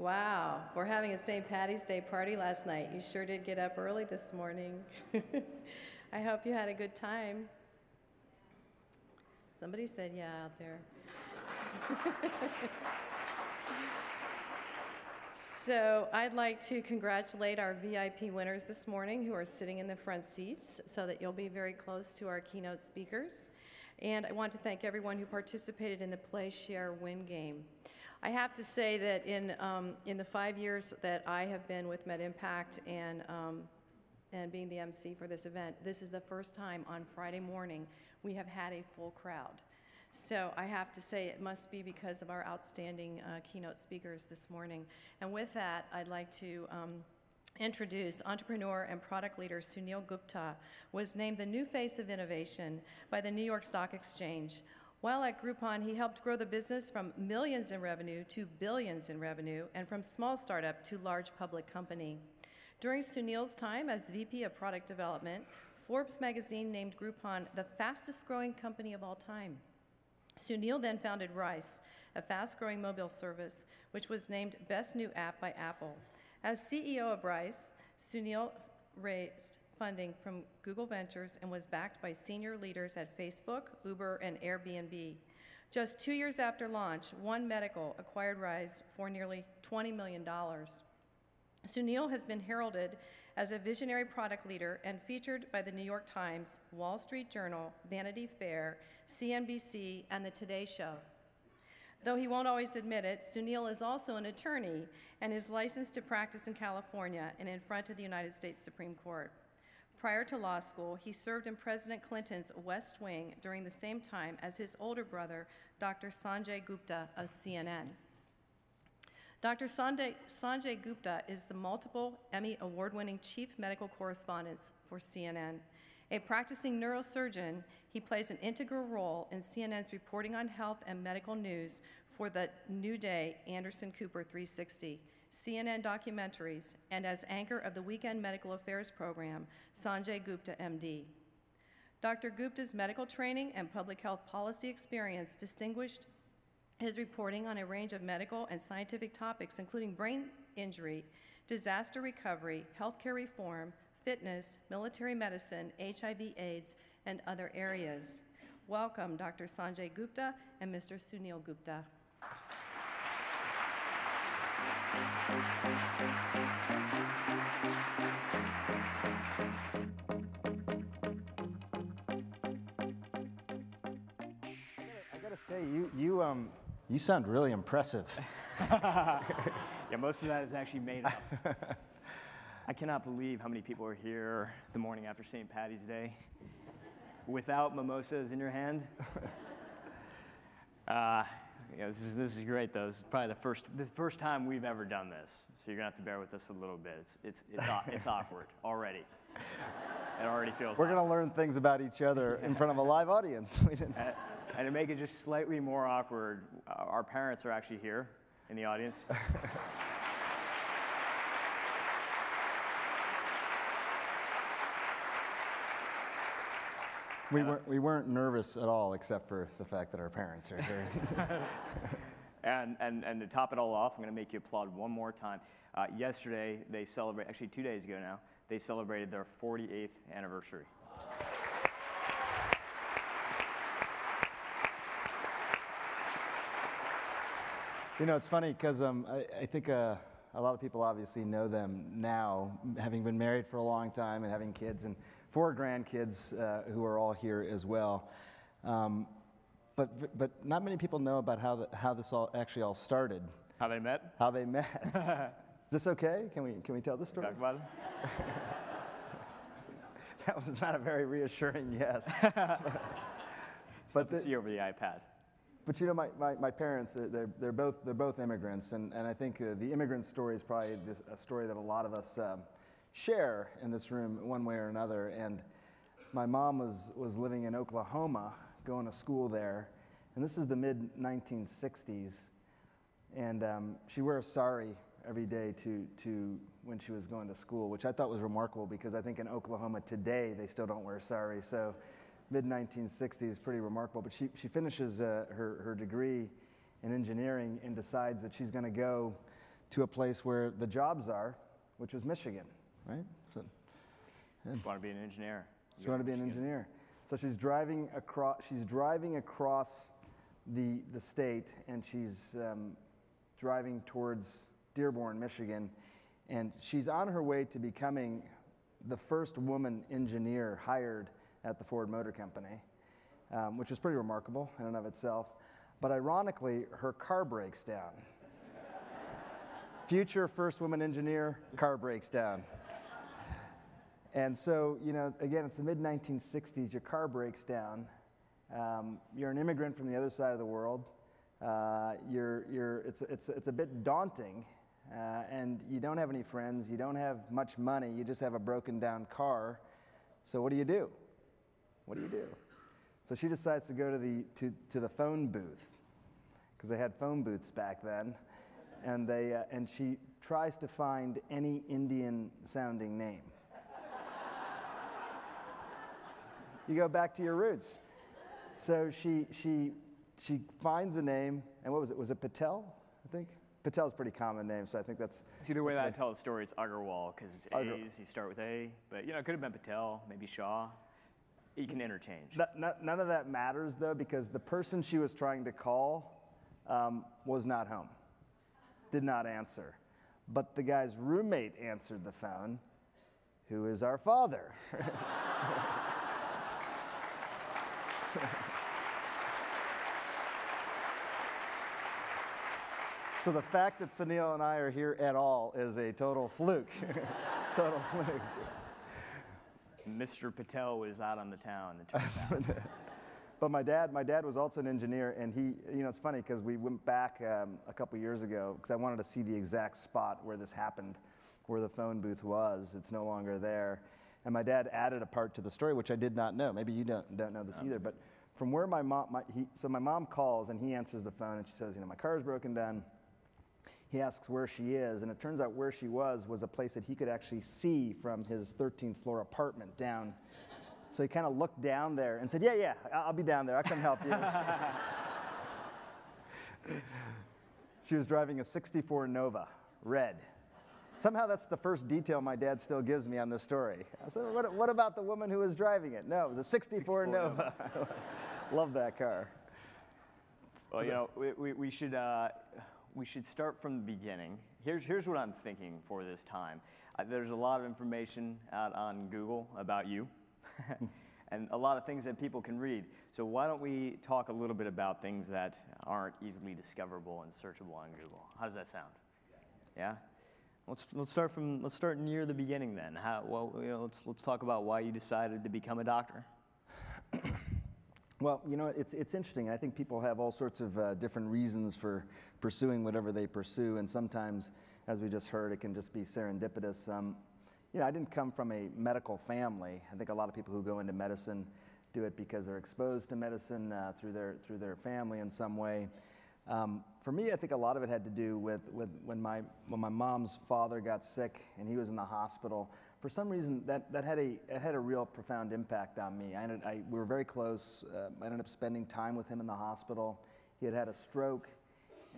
Wow, we're having a St. Patty's Day party last night. You sure did get up early this morning. I hope you had a good time. Somebody said yeah out there. So I'd like to congratulate our VIP winners this morning who are sitting in the front seats so that you'll be very close to our keynote speakers. And I want to thank everyone who participated in the Play, Share, Win game. I have to say that in the 5 years that I have been with MedImpact and being the MC for this event, this is the first time on Friday morning we have had a full crowd. So I have to say it must be because of our outstanding keynote speakers this morning. And with that, I'd like to introduce entrepreneur and product leader Suneel Gupta, was named the new face of innovation by the New York Stock Exchange. While at Groupon, he helped grow the business from millions in revenue to billions in revenue, and from small startup to large public company. During Suneel's time as VP of Product Development, Forbes magazine named Groupon the fastest growing company of all time. Suneel then founded Rice, a fast-growing mobile service, which was named Best New App by Apple. As CEO of Rice, Suneel raised funding from Google Ventures and was backed by senior leaders at Facebook, Uber, and Airbnb. Just 2 years after launch, One Medical acquired Rice for nearly $20 million. Suneel has been heralded as a visionary product leader and featured by the New York Times, Wall Street Journal, Vanity Fair, CNBC, and The Today Show. Though he won't always admit it, Suneel is also an attorney and is licensed to practice in California and in front of the United States Supreme Court. Prior to law school, he served in President Clinton's West Wing during the same time as his older brother, Dr. Sanjay Gupta of CNN. Dr. Sanjay Gupta is the multiple Emmy award-winning chief medical correspondent for CNN. A practicing neurosurgeon, he plays an integral role in CNN's reporting on health and medical news for the New Day Anderson Cooper 360, CNN documentaries, and as anchor of the weekend medical affairs program, Sanjay Gupta, MD. Dr. Gupta's medical training and public health policy experience distinguished his reporting on a range of medical and scientific topics, including brain injury, disaster recovery, healthcare reform, fitness, military medicine, HIV/AIDS, and other areas. Welcome, Dr. Sanjay Gupta and Mr. Suneel Gupta. I gotta say, you sound really impressive. Yeah, most of that is actually made up. I cannot believe how many people are here the morning after St. Patty's Day without mimosas in your hand. Yeah, this is great though. This is probably the first time we've ever done this, so you're gonna have to bear with us a little bit. It's awkward already. It already feels. We're gonna learn things about each other in front of a live audience. And to make it just slightly more awkward, our parents are actually here in the audience. We weren't nervous at all, except for the fact that our parents are here. And to top it all off, I'm going to make you applaud one more time. Yesterday, they celebrated, actually 2 days ago now, they celebrated their 48th anniversary. You know, it's funny because I think a lot of people obviously know them now, having been married for a long time and having kids, and 4 grandkids who are all here as well. But not many people know about how this actually all started. How they met? How they met. Is this okay? Can we tell the story? Talk about it? That was not a very reassuring yes. But to see over the iPad. But you know, my parents, they're both immigrants, and I think the immigrant story is probably a story that a lot of us share in this room one way or another. And my mom was living in Oklahoma, going to school there, and this is the mid-1960s, and she wore a sari every day to when she was going to school, which I thought was remarkable because I think in Oklahoma today they still don't wear sari. So mid-1960s, pretty remarkable. But she finishes her degree in engineering and decides that she's going to go to a place where the jobs are, which was Michigan, right? So, You want to be an engineer. she wanted to be an engineer. So she's driving across the state, and she's driving towards Dearborn, Michigan, and she's on her way to becoming the first woman engineer hired at the Ford Motor Company, which is pretty remarkable in and of itself. But ironically, her car breaks down. Future first woman engineer, car breaks down. And so, you know, again, it's the mid-1960s, your car breaks down. You're an immigrant from the other side of the world. It's a bit daunting, and you don't have any friends, you don't have much money, you just have a broken down car. So what do you do? What do you do? So she decides to go to the phone booth, because they had phone booths back then, and she tries to find any Indian-sounding name. You go back to your roots. So she finds a name, and what was it? Was it Patel, I think? Patel's a pretty common name, so I think that's... See, the way that I tell the story, it's Agarwal, because it's A's, you start with A, but you know, it could have been Patel, maybe Shaw. You can interchange. None of that matters, though, because the person she was trying to call was not home, did not answer. But the guy's roommate answered the phone, who is our father. So the fact that Suneel and I are here at all is a total fluke. Total fluke. Mr. Patel was out on the town. It turns out. But my dad was also an engineer, and he, you know, it's funny because we went back a couple years ago because I wanted to see the exact spot where this happened, where the phone booth was. It's no longer there. And my dad added a part to the story, which I did not know. Maybe you don't know this either. But from where my mom calls, and he answers the phone, and she says, you know, my car's broken down. He asks where she is, and it turns out where she was a place that he could actually see from his 13th floor apartment down. So he kind of looked down there and said, yeah, I'll be down there. I'll come help you. She was driving a 64 Nova, red. Somehow that's the first detail my dad still gives me on this story. I said, what about the woman who was driving it? No, it was a 64 Nova. Love that car. Well, you know, we should start from the beginning. Here's what I'm thinking for this time. There's a lot of information out on Google about you, and a lot of things that people can read. So why don't we talk a little bit about things that aren't easily discoverable and searchable on Google? How does that sound? Yeah. Let's start near the beginning then. Let's talk about why you decided to become a doctor. Well, you know, it's interesting. I think people have all sorts of different reasons for pursuing whatever they pursue, and sometimes, as we just heard, it can just be serendipitous. You know, I didn't come from a medical family. I think a lot of people who go into medicine do it because they're exposed to medicine through their family in some way. For me, I think a lot of it had to do with when my mom's father got sick and he was in the hospital. For some reason, that had a real profound impact on me. We were very close. I ended up spending time with him in the hospital. He had a stroke,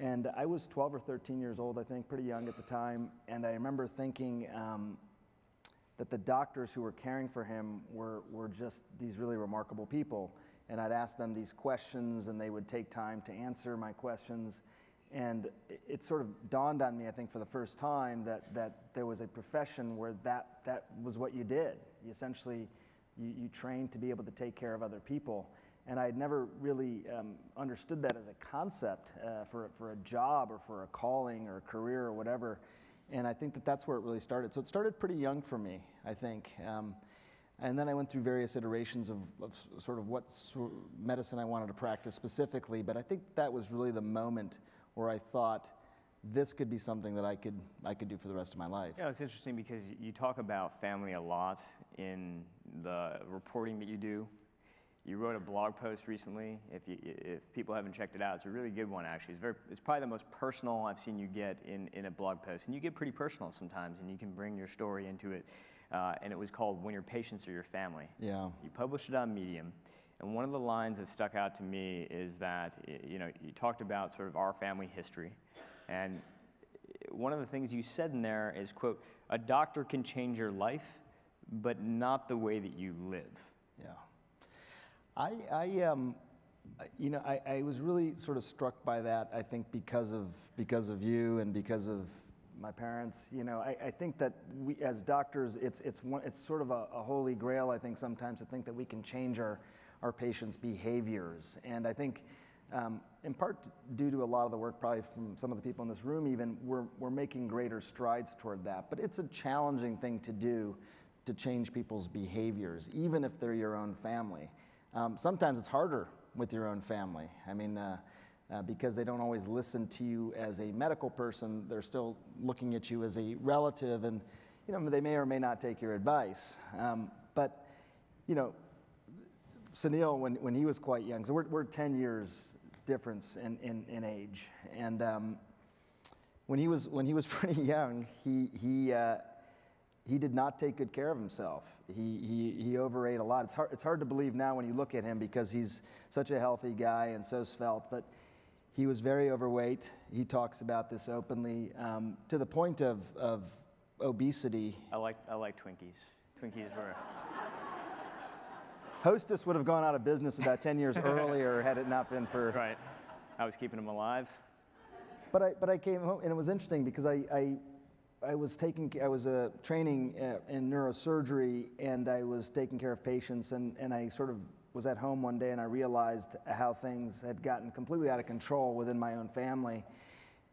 and I was 12 or 13 years old, I think, pretty young at the time. And I remember thinking that the doctors who were caring for him were just these really remarkable people. And I'd ask them these questions, and they would take time to answer my questions. And it sort of dawned on me, I think, for the first time that there was a profession where that was what you did. You essentially, you trained to be able to take care of other people. And I had never really understood that as a concept for a job or for a calling or a career or whatever. And I think that's where it really started. So it started pretty young for me, I think. And then I went through various iterations of sort of what medicine I wanted to practice specifically. But I think that was really the moment where I thought this could be something that I could do for the rest of my life. Yeah, it's interesting because you talk about family a lot in the reporting that you do. You wrote a blog post recently. If people haven't checked it out, it's a really good one, actually. It's probably the most personal I've seen you get in a blog post. And you get pretty personal sometimes, and you can bring your story into it. And it was called When Your Patients Are Your Family. Yeah. You published it on Medium. And one of the lines that stuck out to me is that, you know, you talked about sort of our family history. And one of the things you said in there is, quote, "A doctor can change your life, but not the way that you live." Yeah. I was really sort of struck by that, I think, because of you and because of my parents. I think that we, as doctors, it's sort of a holy grail, I think, sometimes to think that we can change our patients' behaviors. And I think, in part due to a lot of the work probably from some of the people in this room even, we're making greater strides toward that. But it's a challenging thing to do, to change people's behaviors, even if they're your own family. Sometimes it's harder with your own family. I mean, because they don't always listen to you as a medical person, they're still looking at you as a relative, and they may or may not take your advice. But Suneel, when he was quite young, so we're 10 years difference in age, and when he was pretty young, he did not take good care of himself. He overate a lot. It's hard to believe now when you look at him because he's such a healthy guy and so svelte, but he was very overweight. He talks about this openly, to the point of obesity. I like Twinkies. Twinkies were... Hostess would have gone out of business about 10 years earlier had it not been for... That's right. I was keeping him alive. But I came home, and it was interesting because I was training in neurosurgery, and I was taking care of patients, and I sort of was at home one day, and I realized how things had gotten completely out of control within my own family.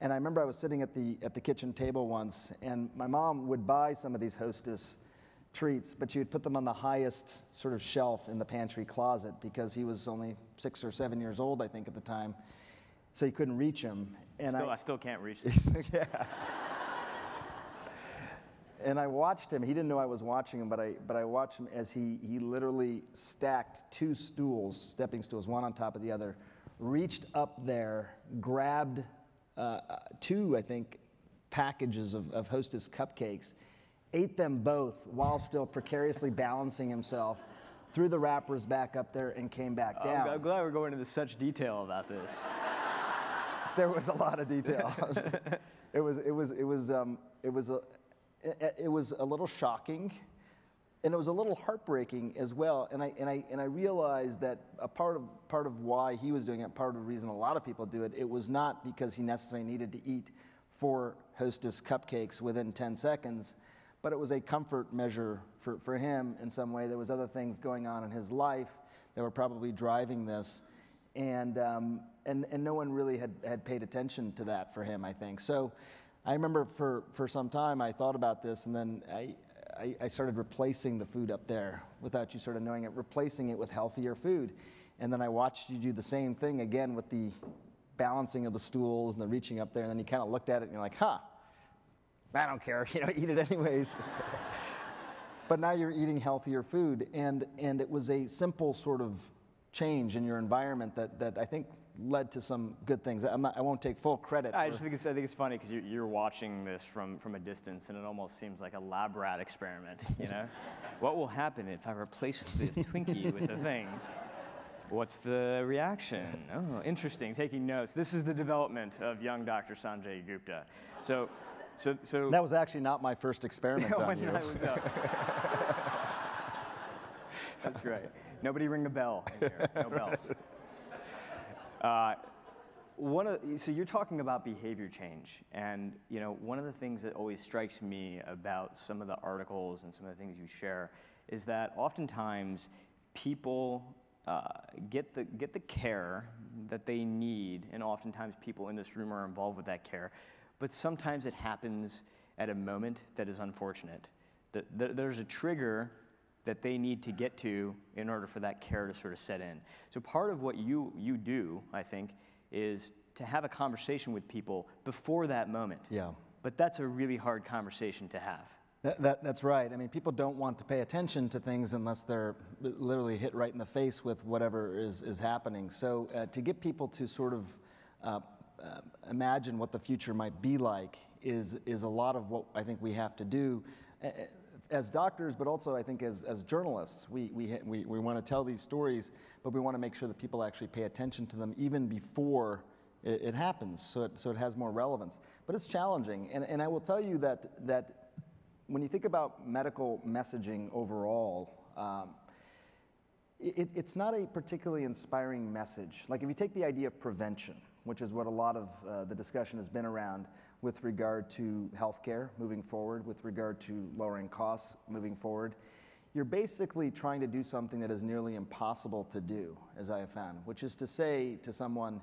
And I remember I was sitting at the kitchen table once, and my mom would buy some of these Hostess treats, but she would put them on the highest sort of shelf in the pantry closet because he was only 6 or 7 years old, I think, at the time, so you couldn't reach him. And I still can't reach him. Yeah. And I watched him. He didn't know I was watching him, but I watched him as he literally stacked 2 stools, stepping stools, one on top of the other, reached up there, grabbed 2, I think, packages of Hostess cupcakes, ate them both while still precariously balancing himself, threw the wrappers back up there, and came back down. I'm glad we're going into such detail about this. There was a lot of detail. It was a little shocking, and it was a little heartbreaking as well. And I realized that a part of why he was doing it, part of the reason a lot of people do it, it was not because he necessarily needed to eat 4 Hostess cupcakes within 10 seconds, but it was a comfort measure for him in some way. There was other things going on in his life that were probably driving this, and no one really had paid attention to that for him, I think. So I remember for some time I thought about this, and then I started replacing the food up there without you sort of knowing it, replacing it with healthier food. And then I watched you do the same thing again with the balancing of the stools and the reaching up there, and then you kind of looked at it and you're like, huh, I don't care, eat it anyways. But now you're eating healthier food, and it was a simple sort of change in your environment that I think led to some good things. I won't take full credit. I think it's funny because you're watching this from a distance, and it almost seems like a lab rat experiment. What will happen if I replace this Twinkie with a thing? What's the reaction? Oh, interesting. Taking notes. This is the development of young Dr. Sanjay Gupta. So that was actually not my first experiment on you. That's right. Nobody ring a bell in here. No bells. So you're talking about behavior change, and one of the things that always strikes me about some of the articles and some of the things you share is that oftentimes people get the care that they need, and oftentimes people in this room are involved with that care, but sometimes it happens at a moment that is unfortunate. There's a trigger that they need to get to in order for that care to sort of set in. So part of what you do, I think, is to have a conversation with people before that moment. Yeah. But that's a really hard conversation to have. That's right. I mean, people don't want to pay attention to things unless they're literally hit right in the face with whatever is happening. So to get people to sort of imagine what the future might be like is a lot of what I think we have to do as doctors, but also I think as journalists. We want to tell these stories, but we want to make sure that people actually pay attention to them even before it happens, so it has more relevance. But it's challenging, and I will tell you that when you think about medical messaging overall, it's not a particularly inspiring message. Like if you take the idea of prevention, which is what a lot of the discussion has been around with regard to healthcare moving forward, with regard to lowering costs moving forward, you're basically trying to do something that is nearly impossible to do, as I have found, which is to say to someone,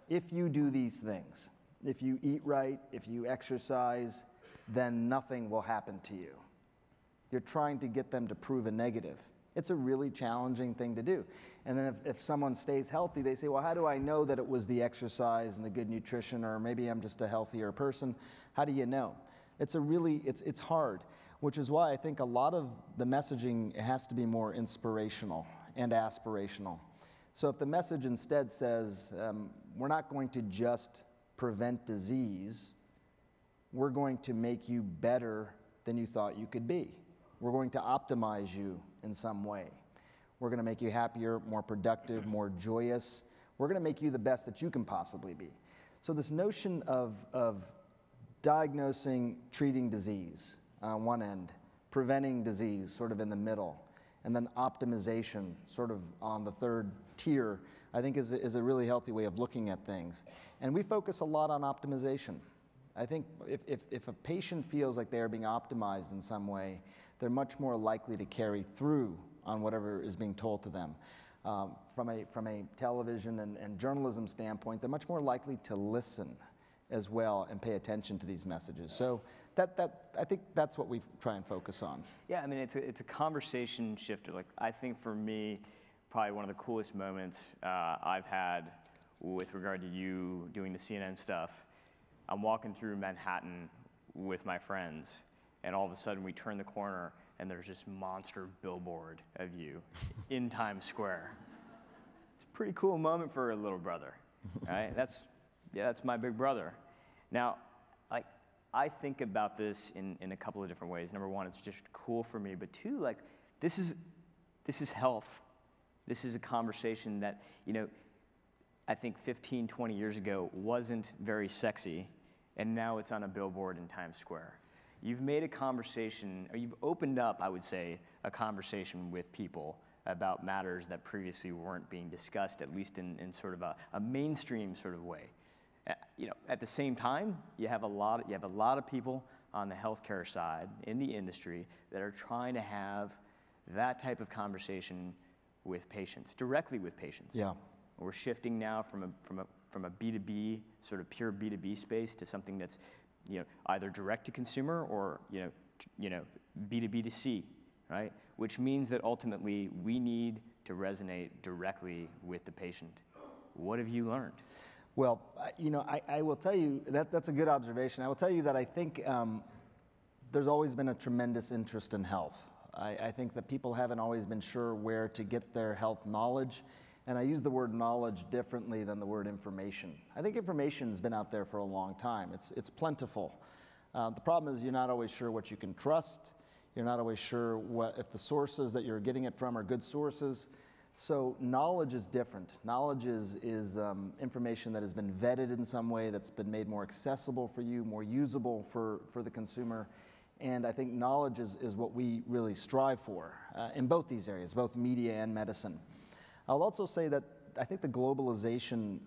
if you do these things, if you eat right, if you exercise, then nothing will happen to you. You're trying to get them to prove a negative. It's a really challenging thing to do. And then if someone stays healthy, they say, well, how do I know that it was the exercise and the good nutrition, or maybe I'm just a healthier person? How do you know? It's hard, which is why I think a lot of the messaging has to be more inspirational and aspirational. So if the message instead says, we're not going to just prevent disease, we're going to make you better than you thought you could be. We're going to optimize you in some way. We're going to make you happier, more productive, more joyous. We're going to make you the best that you can possibly be. So this notion of diagnosing, treating disease on one end, preventing disease sort of in the middle, and then optimization sort of on the third tier, I think is a really healthy way of looking at things. And we focus a lot on optimization. I think if a patient feels like they are being optimized in some way, they're much more likely to carry through on whatever is being told to them. From a television and journalism standpoint, they're much more likely to listen as well and pay attention to these messages. So I think that's what we try and focus on. Yeah, I mean, it's a conversation shifter. Like, I think for me, probably one of the coolest moments I've had with regard to you doing the CNN stuff. I'm walking through Manhattan with my friends, and all of a sudden we turn the corner and there's this monster billboard of you in Times Square. It's a pretty cool moment for a little brother, right? That's my big brother. Now, I think about this in a couple of different ways. Number one, it's just cool for me, but two, like, this is health. This is a conversation that, I think 15, 20 years ago wasn't very sexy, and now it's on a billboard in Times Square. You've made a conversation, or you've opened up, I would say, a conversation with people about matters that previously weren't being discussed, at least in sort of a mainstream sort of way. At the same time, you have a lot of people on the healthcare side in the industry that are trying to have that type of conversation with patients, directly with patients. Yeah. We're shifting now from a B2B, sort of pure B2B space to something that's, either direct to consumer or, B2B to C, right? Which means that ultimately we need to resonate directly with the patient. What have you learned? Well, I will tell you that's a good observation. I will tell you that I think there's always been a tremendous interest in health. I think that people haven't always been sure where to get their health knowledge. And I use the word knowledge differently than the word information. I think information has been out there for a long time. It's plentiful. The problem is you're not always sure what you can trust. You're not always sure if the sources that you're getting it from are good sources. So knowledge is different. Knowledge is information that has been vetted in some way, that's been made more accessible for you, more usable for the consumer. And I think knowledge is what we really strive for in both these areas, both media and medicine. I'll also say that I think the globalization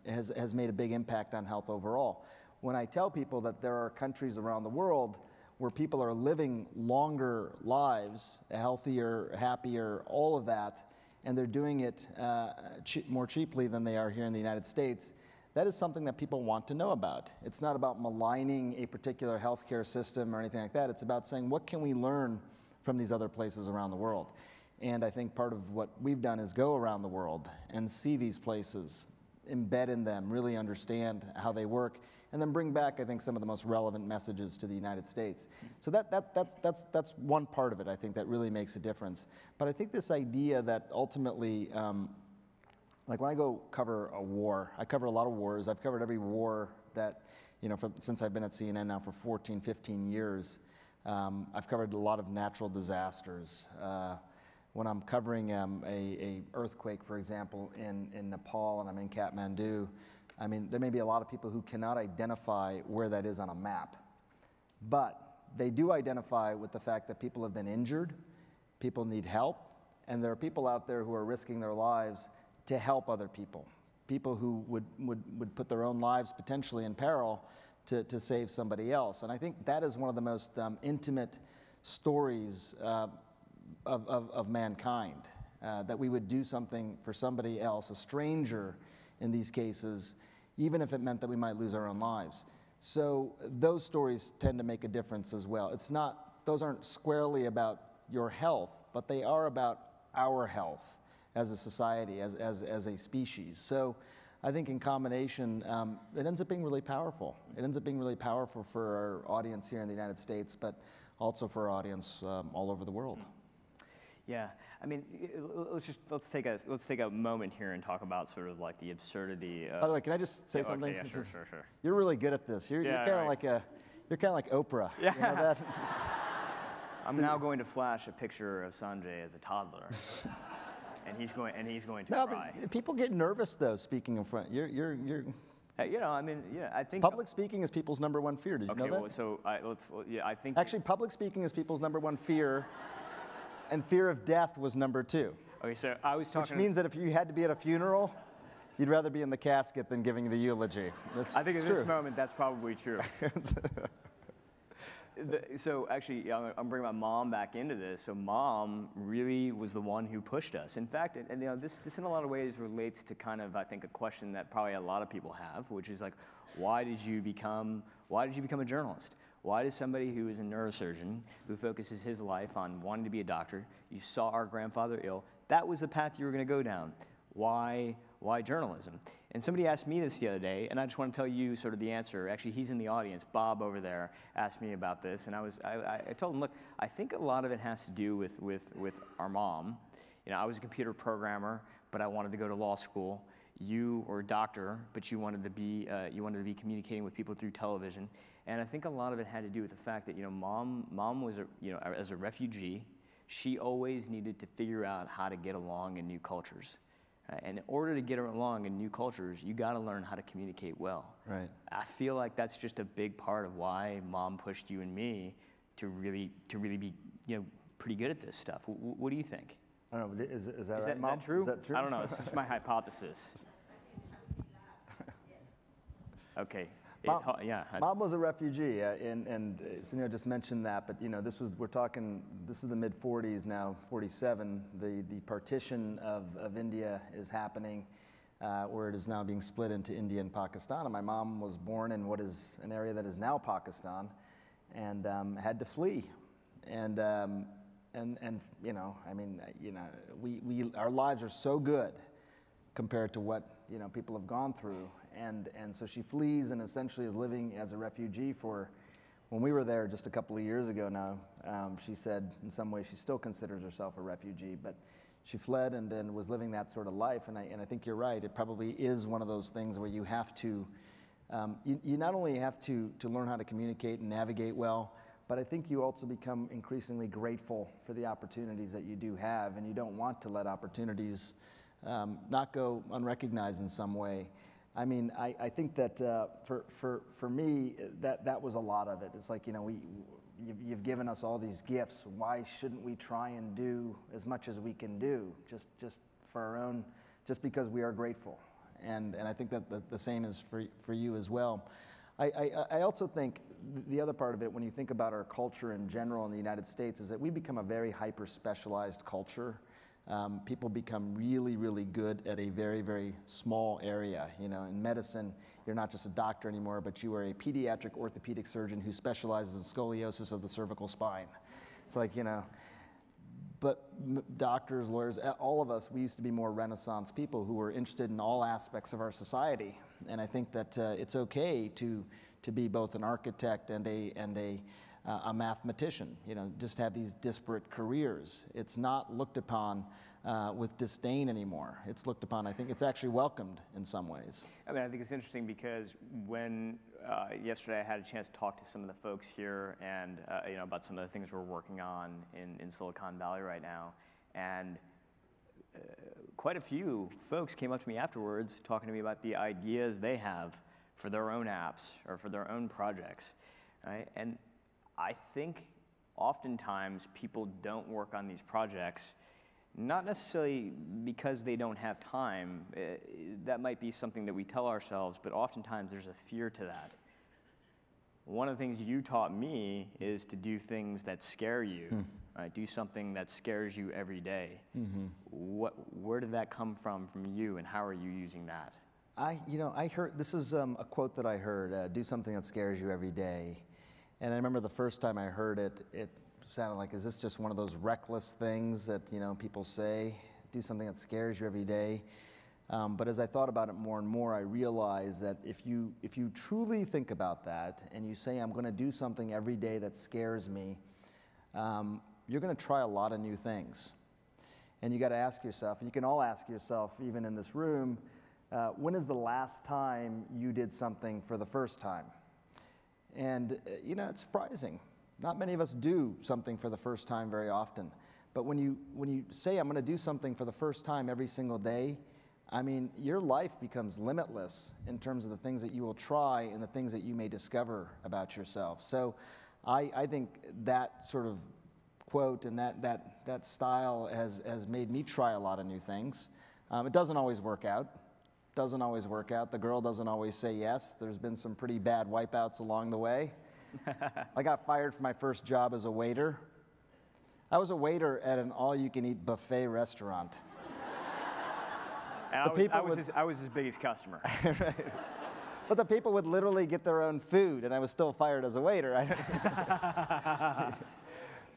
has made a big impact on health overall. When I tell people that there are countries around the world where people are living longer lives, healthier, happier, all of that, and they're doing it more cheaply than they are here in the United States, that is something that people want to know about. It's not about maligning a particular healthcare system or anything like that. It's about saying, what can we learn from these other places around the world? And I think part of what we've done is go around the world and see these places, embed in them, really understand how they work, and then bring back, I think, some of the most relevant messages to the United States. So that's one part of it, I think, that really makes a difference. But I think this idea that ultimately, like when I go cover a war, I cover a lot of wars. I've covered every war that, since I've been at CNN now for 14, 15 years. I've covered a lot of natural disasters. When I'm covering a earthquake, for example, in Nepal, and I'm in Kathmandu, I mean, there may be a lot of people who cannot identify where that is on a map, but they do identify with the fact that people have been injured, people need help, and there are people out there who are risking their lives to help other people, people who would put their own lives potentially in peril to save somebody else. And I think that is one of the most intimate stories of mankind, that we would do something for somebody else, a stranger in these cases, even if it meant that we might lose our own lives. So those stories tend to make a difference as well. Those aren't squarely about your health, but they are about our health as a society, as a species. So I think in combination, it ends up being really powerful. It ends up being really powerful for our audience here in the United States, but also for our audience all over the world. Yeah, I mean, let's take a moment here and talk about sort of like the absurdity. By the way, can I just say something? Okay, yeah, sure. You're really good at this. You're kind of like Oprah. Yeah. You know that? I'm now going to flash a picture of Sanjay as a toddler, and he's going to cry. But people get nervous though speaking in front. I think public speaking is people's number one fear. Did you know that? Well, so I think actually public speaking is people's number one fear. And fear of death was number 2. Okay, so I was talking. Which means that if you had to be at a funeral, you'd rather be in the casket than giving the eulogy. I think at this moment, that's probably true. So actually, I'm bringing my mom back into this. So mom really was the one who pushed us. In fact, and this in a lot of ways relates to kind of, I think, a question that probably a lot of people have, which is like, why did you become a journalist? Why does somebody who is a neurosurgeon, who focuses his life on wanting to be a doctor, you saw our grandfather ill, that was the path you were going to go down. Why journalism? And somebody asked me this the other day, and I just want to tell you sort of the answer. Actually, he's in the audience. Bob over there asked me about this, and I told him, look, I think a lot of it has to do with our mom. I was a computer programmer, but I wanted to go to law school. You were a doctor, but you wanted to be communicating with people through television. And I think a lot of it had to do with the fact that mom was as a refugee, she always needed to figure out how to get along in new cultures. And in order to get along in new cultures, you got to learn how to communicate well. Right. I feel like that's just a big part of why mom pushed you and me to really be pretty good at this stuff. What do you think? I don't know. Is that right, Mom? Is that true? Is that true? I don't know. It's just my hypothesis. Okay. Mom was a refugee, and Suneel just mentioned that. But this is the mid '40s now, '47. The partition of India is happening, where it is now being split into India and Pakistan. And my mom was born in what is an area that is now Pakistan, and had to flee. And our lives are so good compared to what people have gone through. And so she flees and essentially is living as a refugee for, when we were there just a couple of years ago now, she said in some ways she still considers herself a refugee, but she fled and then was living that sort of life. And I think you're right, it probably is one of those things where you have to, you not only have to learn how to communicate and navigate well, but I think you also become increasingly grateful for the opportunities that you do have, and you don't want to let opportunities not go unrecognized in some way. I mean, I think that for me, that was a lot of it. It's like, you've given us all these gifts. Why shouldn't we try and do as much as we can do, just for our own, just because we are grateful? And I think that the same is for you as well. I also think the other part of it, when you think about our culture in general in the United States, is that we become a very hyper-specialized culture. People become really, really good at a very, very small area. In medicine, you're not just a doctor anymore, but you are a pediatric orthopedic surgeon who specializes in scoliosis of the cervical spine. It's like, but doctors, lawyers, all of us, we used to be more Renaissance people who were interested in all aspects of our society. And I think that it's okay to be both an architect and a mathematician, just have these disparate careers. It's not looked upon with disdain anymore. It's looked upon, I think it's actually welcomed in some ways. I mean, I think it's interesting because when yesterday I had a chance to talk to some of the folks here and about some of the things we're working on in Silicon Valley right now, and quite a few folks came up to me afterwards talking to me about the ideas they have for their own apps or for their own projects, right? And I think oftentimes people don't work on these projects, not necessarily because they don't have time. That might be something that we tell ourselves, but oftentimes there's a fear to that. One of the things you taught me is to do things that scare you, right? Do something that scares you every day. Where did that come from you, and how are you using that? I heard, this is a quote that I heard, do something that scares you every day. And I remember the first time I heard it, it sounded like, is this just one of those reckless things that, people say? Do something that scares you every day. But as I thought about it more and more, I realized that if you truly think about that and you say, I'm going to do something every day that scares me, you're going to try a lot of new things. And you got to ask yourself, and you can all ask yourself, even in this room, when is the last time you did something for the first time? And, it's surprising. Not many of us do something for the first time very often. But when you say, I'm going to do something for the first time every single day, I mean, your life becomes limitless in terms of the things that you will try and the things that you may discover about yourself. So I think that sort of quote and that style has made me try a lot of new things. It doesn't always work out. The girl doesn't always say yes. There's been some pretty bad wipeouts along the way. I got fired from my first job as a waiter. I was a waiter at an all-you-can-eat buffet restaurant. And I was his biggest customer. But the people would literally get their own food, and I was still fired as a waiter.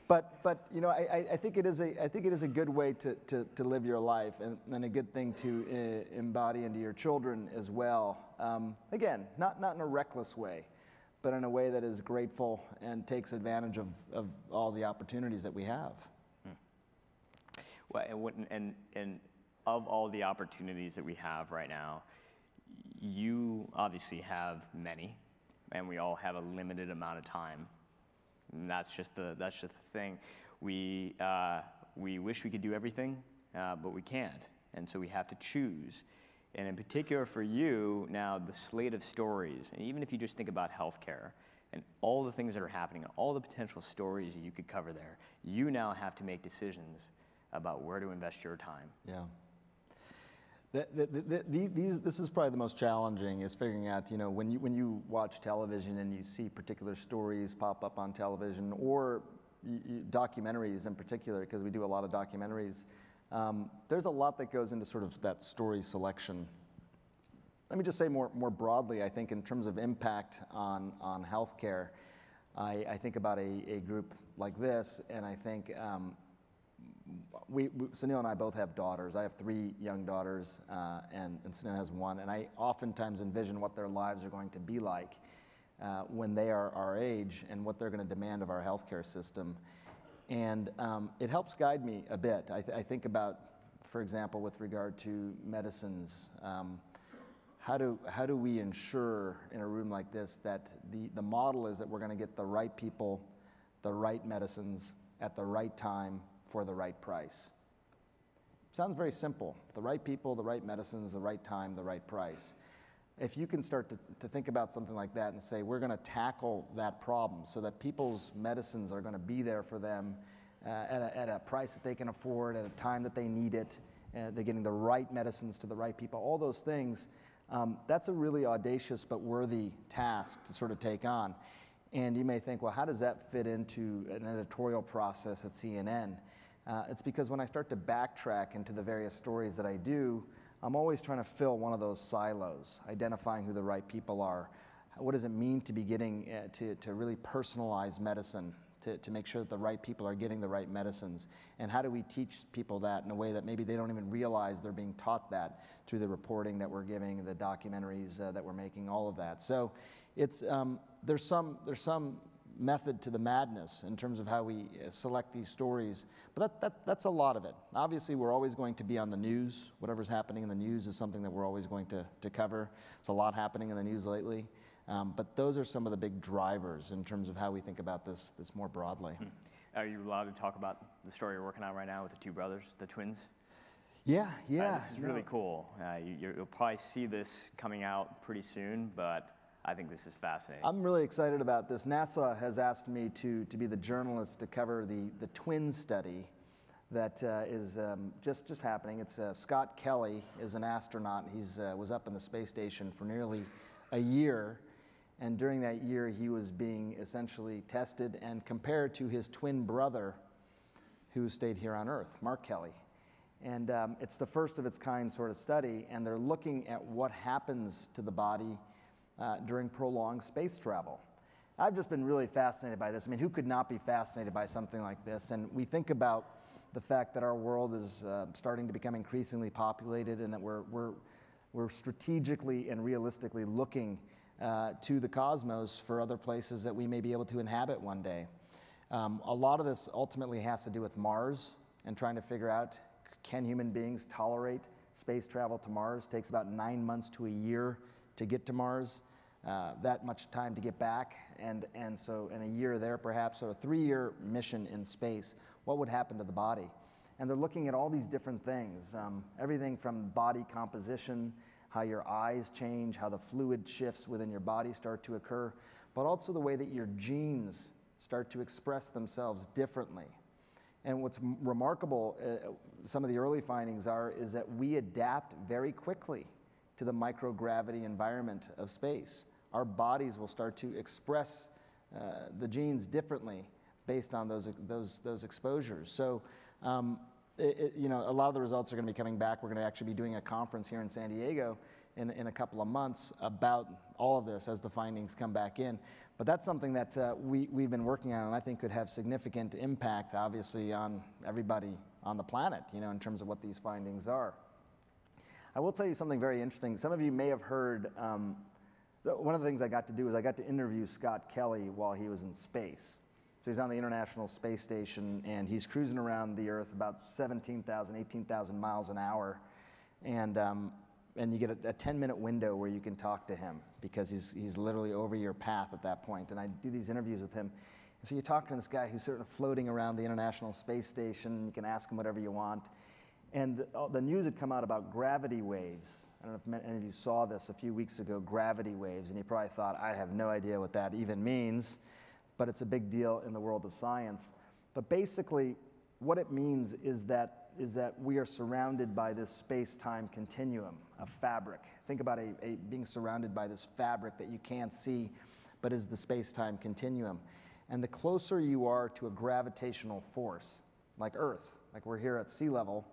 But I think it is a good way to live your life, and a good thing to embody into your children as well. Again, not in a reckless way, but in a way that is grateful and takes advantage of all the opportunities that we have. Well, and of all the opportunities that we have right now, you obviously have many, and we all have a limited amount of time. And that's just the thing. We wish we could do everything, but we can't, and so we have to choose. And in particular for you now, the slate of stories, and even if you just think about healthcare and all the things that are happening, all the potential stories that you could cover there, you now have to make decisions about where to invest your time. Yeah. This is probably the most challenging, is figuring out, when you watch television and you see particular stories pop up on television, or documentaries in particular, because we do a lot of documentaries, there's a lot that goes into sort of that story selection. Let me just say more broadly, I think in terms of impact on healthcare, I think about a group like this, and I think Suneel and I both have daughters. I have 3 young daughters, and Suneel has 1. And I oftentimes envision what their lives are going to be like when they are our age, and what they're going to demand of our healthcare system. And it helps guide me a bit. I think about, for example, with regard to medicines, how do we ensure in a room like this that the model is that we're going to get the right people, the right medicines at the right time, for the right price? Sounds very simple. The right people, the right medicines, the right time, the right price. If you can start to think about something like that and say, we're going to tackle that problem so that people's medicines are going to be there for them at a price that they can afford, at a time that they need it, they're getting the right medicines to the right people, all those things, that's a really audacious but worthy task to sort of take on. And you may think, well, how does that fit into an editorial process at CNN? It's because when I start to backtrack into the various stories that I do, I'm always trying to fill one of those silos, identifying who the right people are. What does it mean to be getting to really personalize medicine, to make sure that the right people are getting the right medicines? And how do we teach people that in a way that maybe they don't even realize they're being taught that through the reporting that we're giving, the documentaries that we're making, all of that. So it's there's some method to the madness in terms of how we select these stories, but that's a lot of it. Obviously, we're always going to be on the news. Whatever's happening in the news is something that we're always going to cover. There's a lot happening in the news lately, but those are some of the big drivers in terms of how we think about this more broadly. Are you allowed to talk about the story you're working on right now with the 2 brothers, the twins? Yeah, yeah. This is really cool. You'll probably see this coming out pretty soon, but I think this is fascinating. I'm really excited about this. NASA has asked me to be the journalist to cover the twin study that is just happening. It's Scott Kelly is an astronaut. He's was up in the space station for nearly a year, and during that year he was being essentially tested and compared to his twin brother who stayed here on Earth, Mark Kelly. And it's the first of its kind sort of study, and they're looking at what happens to the body during prolonged space travel. I've just been really fascinated by this. I mean, who could not be fascinated by something like this? And we think about the fact that our world is starting to become increasingly populated, and that we're strategically and realistically looking to the cosmos for other places that we may be able to inhabit one day. A lot of this ultimately has to do with Mars and trying to figure out, can human beings tolerate space travel to Mars? It takes about 9 months to a year to get to Mars, that much time to get back, and so in a year there perhaps, or a 3-year mission in space, what would happen to the body? And they're looking at all these different things, everything from body composition, how your eyes change, how the fluid shifts within your body start to occur, but also the way that your genes start to express themselves differently. And what's remarkable, some of the early findings is that we adapt very quickly to the microgravity environment of space. Our bodies will start to express the genes differently based on those exposures. So, you know, a lot of the results are going to be coming back. We're going to actually be doing a conference here in San Diego in a couple of months about all of this as the findings come back in. But that's something that we've been working on, and I think could have significant impact, obviously, on everybody on the planet, you know, in terms of what these findings are. I will tell you something very interesting. Some of you may have heard, one of the things I got to do is I got to interview Scott Kelly while he was in space. So he's on the International Space Station, and he's cruising around the Earth about 17,000, 18,000 miles an hour. And you get a 10-minute window where you can talk to him, because he's literally over your path at that point. And I do these interviews with him. And so you're talking to this guy who's sort of floating around the International Space Station. You can ask him whatever you want. And the news had come out about gravity waves. I don't know if any of you saw this a few weeks ago, gravity waves, and you probably thought, I have no idea what that even means, but it's a big deal in the world of science. But basically, what it means is that we are surrounded by this space-time continuum, a fabric. Think about being surrounded by this fabric that you can't see, but is the space-time continuum. And the closer you are to a gravitational force, like Earth, like we're here at sea level,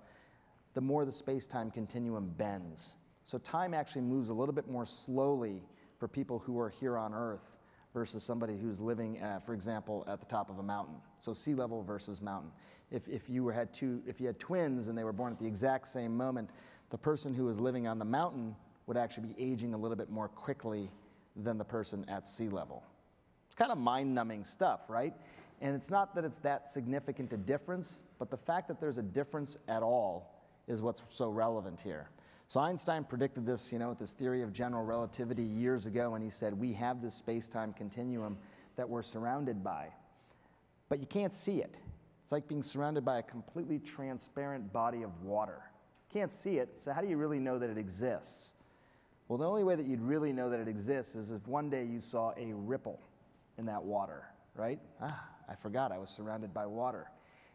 the more the space-time continuum bends. So time actually moves a little bit more slowly for people who are here on Earth versus somebody who's living, for example, at the top of a mountain. So sea level versus mountain. If you had twins and they were born at the exact same moment, the person who was living on the mountain would actually be aging a little bit more quickly than the person at sea level. It's kind of mind-numbing stuff, right? And it's not that it's that significant a difference, but the fact that there's a difference at all is what's so relevant here. So Einstein predicted this, you know, with this theory of general relativity years ago, and he said, we have this space-time continuum that we're surrounded by, but you can't see it. It's like being surrounded by a completely transparent body of water. You can't see it, so how do you really know that it exists? Well, the only way that you'd really know that it exists is if one day you saw a ripple in that water, right? I forgot I was surrounded by water.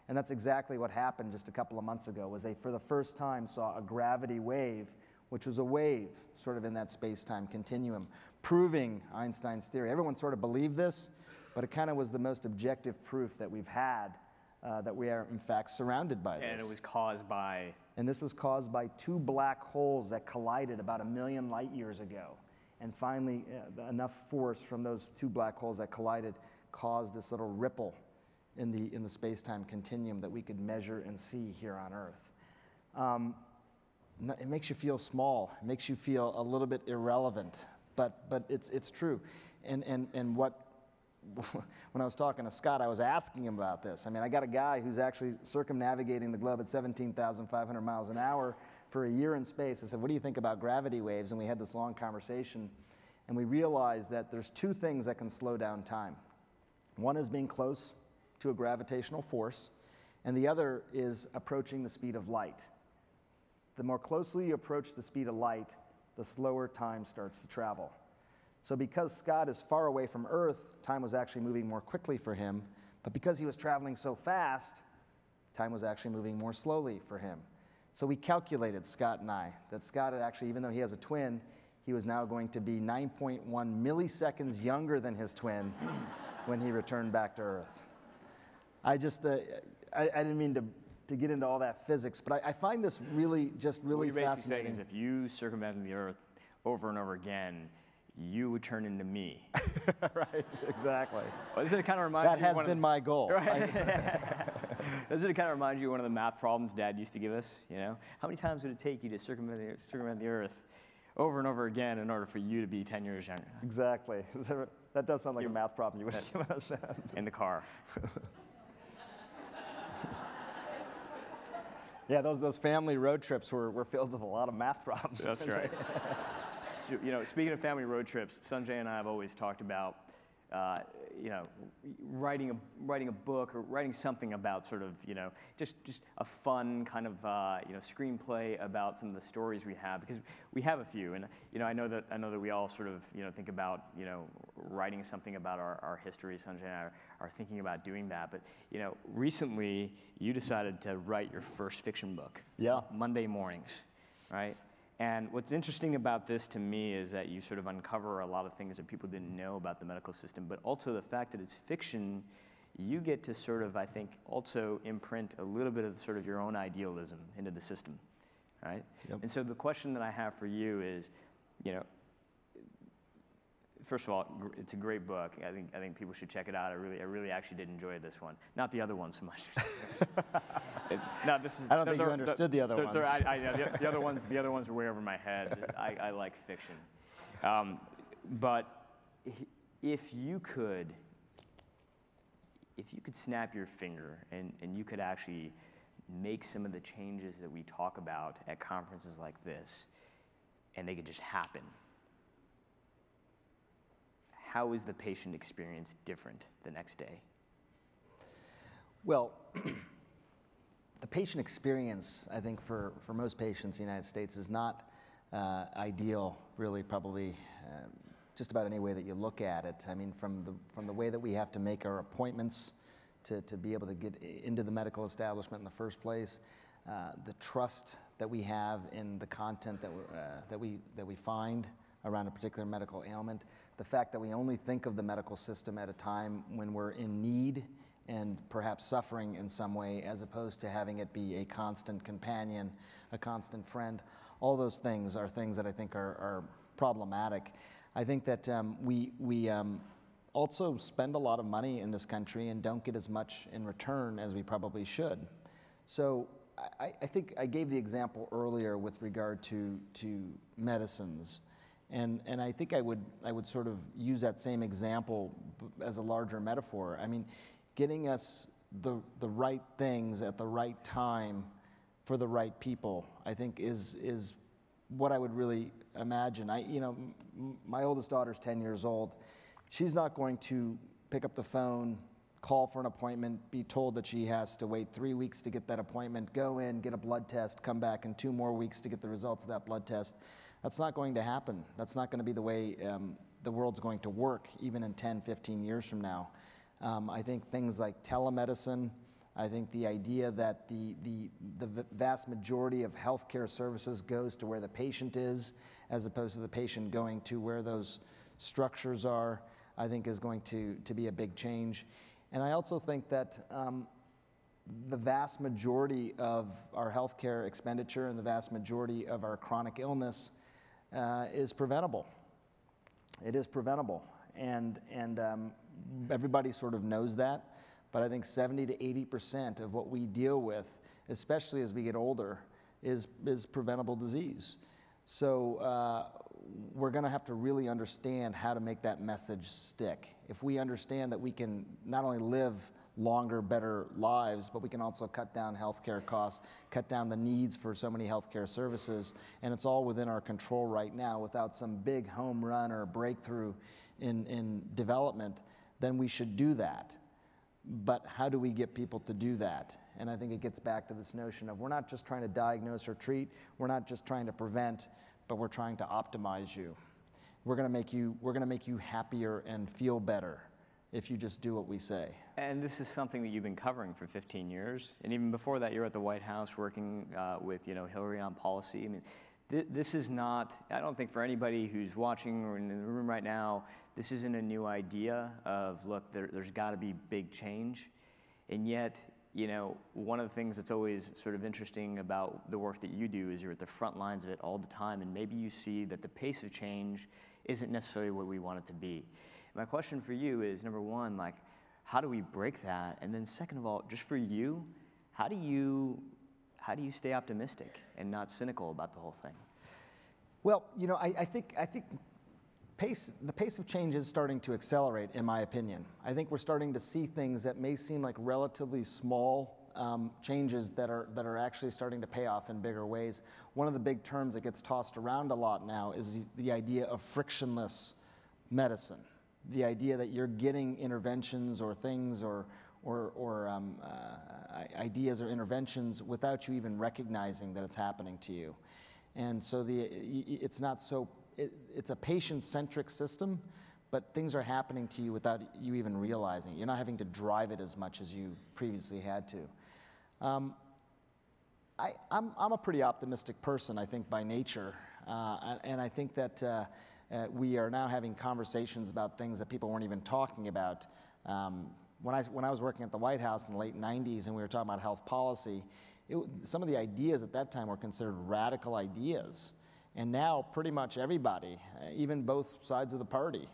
And that's exactly what happened just a couple of months ago, was they, for the first time, saw a gravity wave, which was a wave sort of in that space-time continuum, proving Einstein's theory. Everyone sort of believed this, but it kind of was the most objective proof that we've had that we are, in fact, surrounded by this. And it was caused by? And this was caused by 2 black holes that collided about 1 million light years ago. And finally, enough force from those 2 black holes that collided caused this little ripple in the space-time continuum that we could measure and see here on Earth. It makes you feel small. It makes you feel a little bit irrelevant, but it's true. And what when I was talking to Scott, I was asking him about this. I mean, I got a guy who's actually circumnavigating the globe at 17,500 miles an hour for a year in space. I said, what do you think about gravity waves? And we had this long conversation, and we realized that there's 2 things that can slow down time. One is being close to a gravitational force, and the other is approaching the speed of light. the more closely you approach the speed of light, the slower time starts to travel. So because Scott is far away from Earth, time was actually moving more quickly for him. But because he was traveling so fast, time was actually moving more slowly for him. So we calculated, Scott and I, that Scott had actually, even though he has a twin, he was now going to be 9.1 milliseconds younger than his twin when he returned back to Earth. I didn't mean to get into all that physics, but I find this really fascinating. What you're basically saying is if you circumvented the Earth over and over again, you would turn into me. Right, exactly. Well, doesn't it kind of remind you? That has been my goal. Right. Doesn't it kind of remind you of one of the math problems Dad used to give us? You know, how many times would it take you to circumvent the Earth over and over again in order for you to be 10 years younger? Exactly. That does sound like a math problem you would have said. In the car. Yeah, those family road trips were filled with a lot of math problems. That's right. So, you know, speaking of family road trips, Sanjay and I have always talked about, you know, writing a book or writing something about sort of, you know, just a fun kind of, you know, screenplay about some of the stories we have, because we have a few, and you know, I know that we all sort of, you know, think about, you know, writing something about our history. Sanjay and I are thinking about doing that, but you know, recently you decided to write your first fiction book. Yeah. Monday mornings, right? And what's interesting about this to me is that you sort of uncover a lot of things that people didn't know about the medical system, but also the fact that it's fiction, you get to sort of, I think, also imprint a little bit of sort of your own idealism into the system, right? Yep. And so the question that I have for you is, you know, first of all, it's a great book. I think people should check it out. I really actually did enjoy this one. Not the other one so much. No, this is. I don't think you understood the other ones. The other ones are way over my head. I like fiction, but if you could snap your finger and you could actually make some of the changes that we talk about at conferences like this, and they could just happen. How is the patient experience different the next day? Well, the patient experience, I think, for most patients in the United States is not ideal, really, probably just about any way that you look at it. I mean, from the way that we have to make our appointments to be able to get into the medical establishment in the first place, the trust that we have in the content that we find around a particular medical ailment, the fact that we only think of the medical system at a time when we're in need and perhaps suffering in some way, as opposed to having it be a constant companion, a constant friend. All those things are things that I think are problematic. I think that we also spend a lot of money in this country and don't get as much in return as we probably should. So I think I gave the example earlier with regard to medicines. And I think I would sort of use that same example as a larger metaphor. I mean, getting us the right things at the right time for the right people, I think is what I would really imagine. My oldest daughter's 10 years old. She's not going to pick up the phone, call for an appointment, be told that she has to wait 3 weeks to get that appointment, go in, get a blood test, come back in 2 more weeks to get the results of that blood test. That's not going to happen. That's not going to be the way the world's going to work, even in 10, 15 years from now. I think things like telemedicine, I think the idea that the vast majority of healthcare services goes to where the patient is, as opposed to the patient going to where those structures are, I think is going to be a big change. And I also think that the vast majority of our healthcare expenditure and the vast majority of our chronic illness is preventable. It is preventable, and everybody sort of knows that. But I think 70 to 80% of what we deal with, especially as we get older, is preventable disease. So we're going to have to really understand how to make that message stick. If we understand that we can not only live longer, better lives, but we can also cut down healthcare costs, cut down the needs for so many healthcare services, and it's all within our control right now without some big home run or breakthrough in development, then we should do that. But how do we get people to do that? And I think it gets back to this notion of we're not just trying to diagnose or treat, we're not just trying to prevent, but we're trying to optimize you. We're going to make you happier and feel better if you just do what we say. And this is something that you've been covering for 15 years, and even before that, you're at the White House working with Hillary on policy. I mean, this is not. I don't think for anybody who's watching or in the room right now, this isn't a new idea of look. There's got to be big change, and yet. One of the things that's always sort of interesting about the work that you do is you're at the front lines of it all the time, and maybe you see that the pace of change isn't necessarily what we want it to be. My question for you is, number one, like, how do we break that? And then second of all, just for you, how do you stay optimistic and not cynical about the whole thing? Well, I think the pace of change is starting to accelerate, in my opinion. I think we're starting to see things that may seem like relatively small changes that are actually starting to pay off in bigger ways. One of the big terms that gets tossed around a lot now is the idea of frictionless medicine. The idea that you're getting interventions or things or ideas or interventions without you even recognizing that it's happening to you. And so it's not so. It's a patient-centric system, but things are happening to you without you even realizing. You're not having to drive it as much as you previously had to. I'm a pretty optimistic person, I think, by nature, and I think that we are now having conversations about things that people weren't even talking about. When I was working at the White House in the late 90s and we were talking about health policy, some of the ideas at that time were considered radical ideas. And now pretty much everybody, even both sides of the party,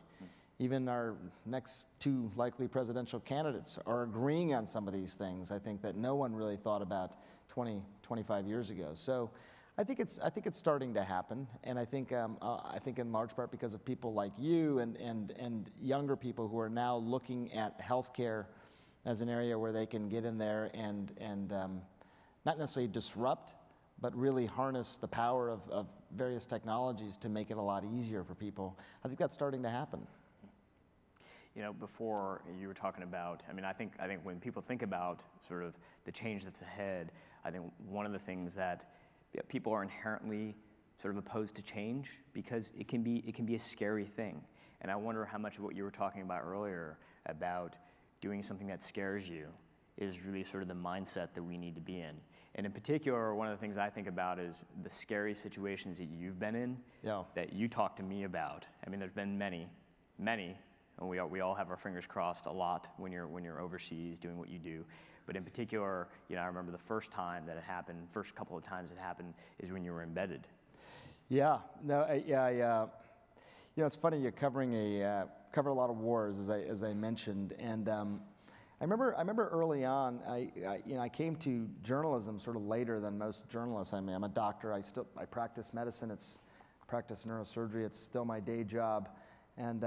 even our next two likely presidential candidates are agreeing on some of these things, I think, that no one really thought about 20, 25 years ago. So I think it's starting to happen, and I think in large part because of people like you and younger people who are now looking at healthcare as an area where they can get in there and not necessarily disrupt, but really harness the power of various technologies to make it a lot easier for people. I think that's starting to happen. Before you were talking about, I think when people think about sort of the change that's ahead, I think one of the things that people are inherently sort of opposed to change because it can be a scary thing. And I wonder how much of what you were talking about earlier about doing something that scares you is really sort of the mindset that we need to be in. And in particular, one of the things I think about is the scary situations that you've been in, that you talk to me about. There's been many, and we all have our fingers crossed a lot when you're overseas doing what you do. But in particular, I remember the first time that it happened, first couple of times it happened, is when you were embedded. Yeah, it's funny, you're covering cover a lot of wars, as I mentioned, and I remember early on, I came to journalism sort of later than most journalists. I'm a doctor. I practice medicine. I practice neurosurgery. It's still my day job, and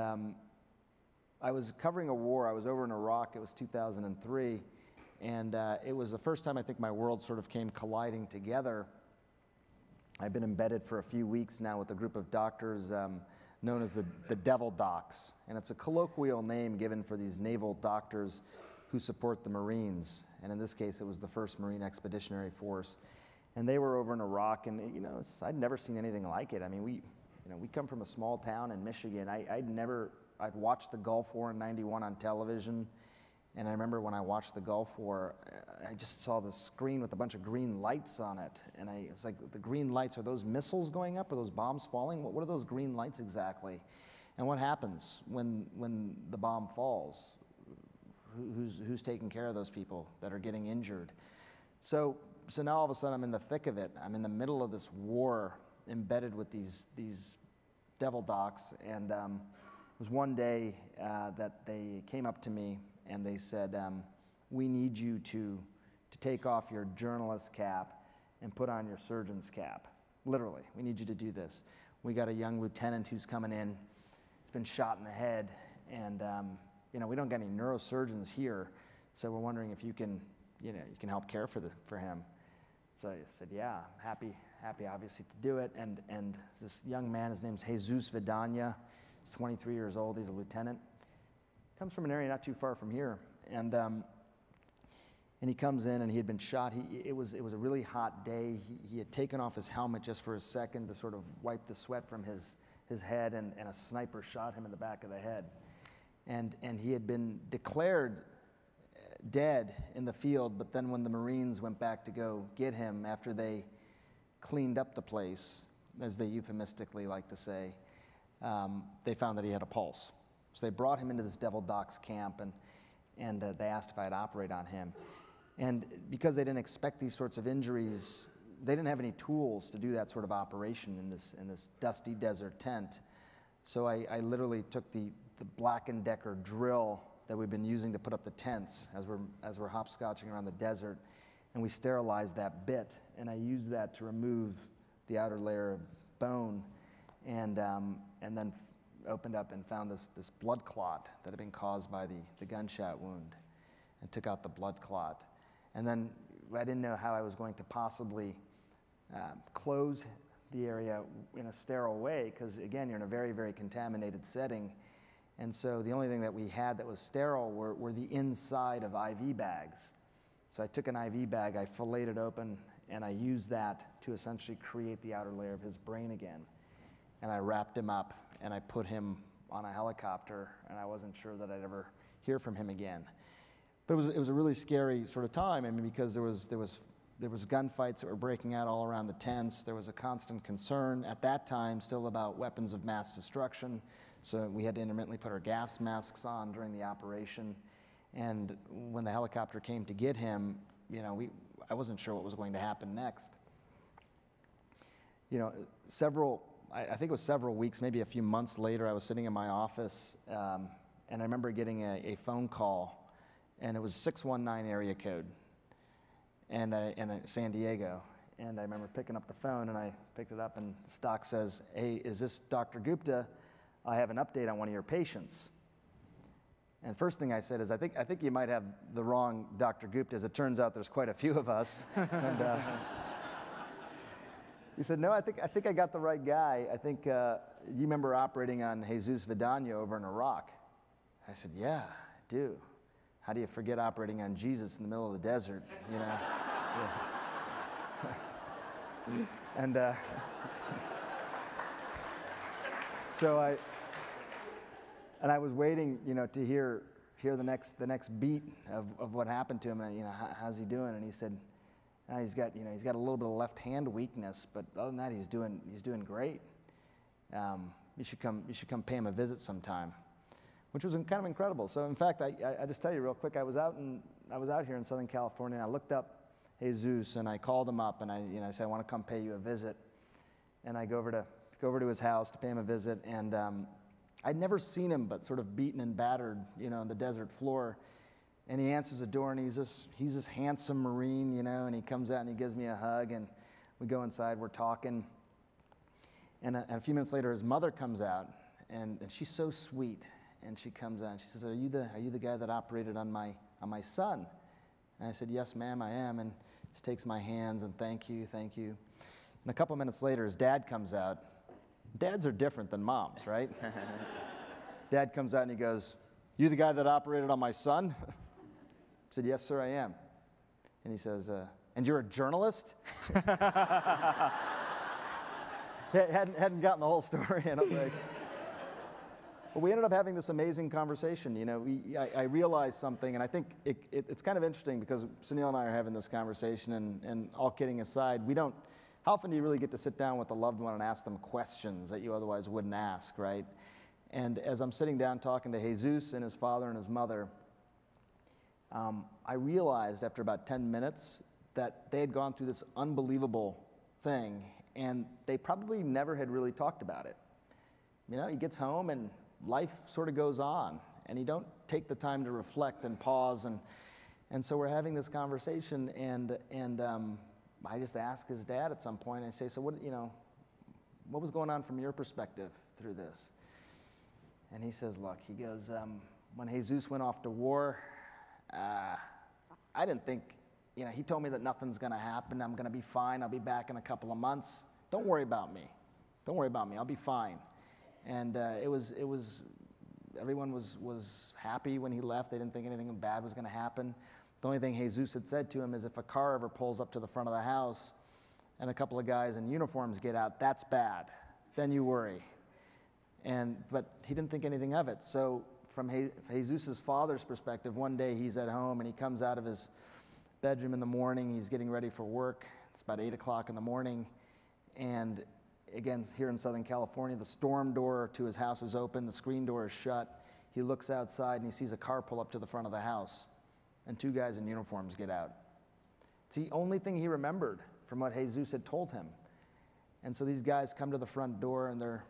I was covering a war. I was over in Iraq. It was 2003, and it was the first time I think my world sort of came colliding together. I've been embedded for a few weeks now with a group of doctors known as the Devil Docs, and it's a colloquial name given for these naval doctors who support the Marines, and in this case, it was the 1st Marine Expeditionary Force, and they were over in Iraq, and I'd never seen anything like it. We come from a small town in Michigan. I'd watched the Gulf War in '91 on television, and I remember when I watched the Gulf War, I just saw the screen with a bunch of green lights on it, and it's like, the green lights, are those missiles going up? Are those bombs falling? What are those green lights exactly? And what happens when the bomb falls? Who's taking care of those people that are getting injured? So now all of a sudden I'm in the thick of it. I'm in the middle of this war, embedded with these Devil Docs, and it was one day that they came up to me and they said, "We need you to take off your journalist cap and put on your surgeon's cap. Literally, we need you to do this. We got a young lieutenant who's coming in. He's been shot in the head, and we don't get any neurosurgeons here, so we're wondering if you can help care for him." So I said, "Yeah, happy obviously to do it." And this young man, his name's Jesus Vidania. He's 23 years old. He's a lieutenant. Comes from an area not too far from here, and And he comes in, and he had been shot. It was a really hot day. He had taken off his helmet just for a second to sort of wipe the sweat from his head, and a sniper shot him in the back of the head. And he had been declared dead in the field, but then when the Marines went back to go get him after they cleaned up the place, as they euphemistically like to say, they found that he had a pulse. So they brought him into this Devil Docks camp, and they asked if I'd operate on him. And because they didn't expect these sorts of injuries, they didn't have any tools to do that sort of operation in this dusty desert tent. So I literally took the Black & Decker drill that we've been using to put up the tents as we're hopscotching around the desert, and we sterilized that bit, and I used that to remove the outer layer of bone, and then opened up and found this blood clot that had been caused by the gunshot wound, and took out the blood clot. And then I didn't know how I was going to possibly close the area in a sterile way, because again, you're in a very, very contaminated setting. And so the only thing that we had that was sterile were the inside of IV bags. So I took an IV bag, I filleted it open, and I used that to essentially create the outer layer of his brain again. And I wrapped him up, and I put him on a helicopter, and I wasn't sure that I'd ever hear from him again. But it was a really scary sort of time, I mean, because there was gunfights that were breaking out all around the tents. There was a constant concern at that time still about weapons of mass destruction. So we had to intermittently put our gas masks on during the operation. And when the helicopter came to get him, I wasn't sure what was going to happen next. I think it was several weeks, maybe a few months later, I was sitting in my office, and I remember getting a phone call, and it was 619 area code, and San Diego. And I remember picking up the phone, and I picked it up, and Stock says, "Hey, is this Dr. Gupta? I have an update on one of your patients." And first thing I said is, I think you might have the wrong Dr. Gupta. As it turns out, there's quite a few of us. And he said, "No, I think I got the right guy. I think you remember operating on Jesus Vidania over in Iraq." I said, "Yeah, I do. How do you forget operating on Jesus in the middle of the desert, Yeah. And so I was waiting, to hear the next beat of what happened to him. And, how's he doing? And he said, he's got a little bit of left hand weakness, but other than that, he's doing great. You should come pay him a visit sometime," which was kind of incredible. So in fact, I just tell you real quick, I was out here in Southern California, and I looked up Zeus, and I called him up, and I said, "I want to come pay you a visit." And I go over to his house to pay him a visit, and I'd never seen him but sort of beaten and battered, on the desert floor. And he answers the door, and he's this handsome Marine, and he comes out and he gives me a hug, and we go inside, we're talking. And a few minutes later, his mother comes out, and she's so sweet. And she comes out and she says, "Are you the guy that operated on my son?" And I said, "Yes, ma'am, I am." And she takes my hands and thank you. And a couple minutes later, his dad comes out. Dads are different than moms, right? Dad comes out and he goes, "You the guy that operated on my son?" I said, "Yes, sir, I am." And he says, "And you're a journalist?" Hadn't gotten the whole story, and I'm like, but we ended up having this amazing conversation. I realized something, and I think it's kind of interesting because Suneel and I are having this conversation, and all kidding aside, how often do you really get to sit down with a loved one and ask them questions that you otherwise wouldn't ask, right? And as I'm sitting down talking to Jesus and his father and his mother, I realized after about 10 minutes that they had gone through this unbelievable thing, and they probably never had really talked about it. He gets home and life sort of goes on, and you don't take the time to reflect and pause, and so we're having this conversation, and I just ask his dad at some point. I say, "So what was going on from your perspective through this?" And he says, "Look," he goes, "when Jesus went off to war, I didn't think, he told me that nothing's going to happen. I'm going to be fine. I'll be back in a couple of months. Don't worry about me. I'll be fine." And everyone was happy when he left. They didn't think anything bad was going to happen. The only thing Jesus had said to him is if a car ever pulls up to the front of the house and a couple of guys in uniforms get out, that's bad. Then you worry. But he didn't think anything of it. So from Jesus' father's perspective, one day he's at home and he comes out of his bedroom in the morning. He's getting ready for work. It's about 8 o'clock in the morning. And again, here in Southern California, the storm door to his house is open. The screen door is shut. He looks outside and he sees a car pull up to the front of the house. And 2 guys in uniforms get out. It's the only thing he remembered from what Jesus had told him. And so these guys come to the front door and they're